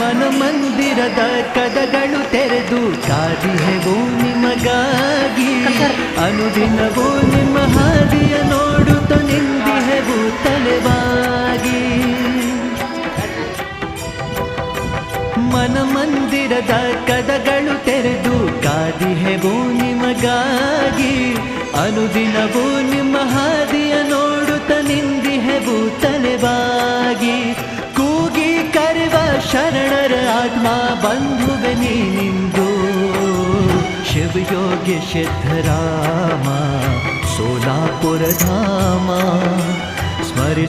ಮನ ಮಂದಿರದ ಕದಗಳು ತೆರೆದು ಕಾದಿಹೆವು ನಿಮಗಾಗಿ. ಅನುದಿನವೂ ನಿಮ್ಮ ಹಾದಿಯ ನೋಡುತ್ತ ನಿಂದಿಹೆವು ತಲೆವಾಗಿ. ಮನ ಮಂದಿರದ ಕದಗಳು ತೆರೆದು ಕಾದಿಹೆವು ನಿಮಗಾಗಿ. ಅನುದಿನವೂ ನಿಮ್ಮ ಹಾದಿಯ ನೋಡುತ್ತ ನಿಂದಿಹೆವು ತಲೆವಾಗಿ. ಕೂಗಿ ಕರೆವ ಶರಣರ ಆತ್ಮ ಬಂಧುವೆ ನೀನಿಂದು. ಶಿವಯೋಗಿ ಸಿದ್ಧರಾಮ ಸೋಲಾಪುರ ಧಾಮ.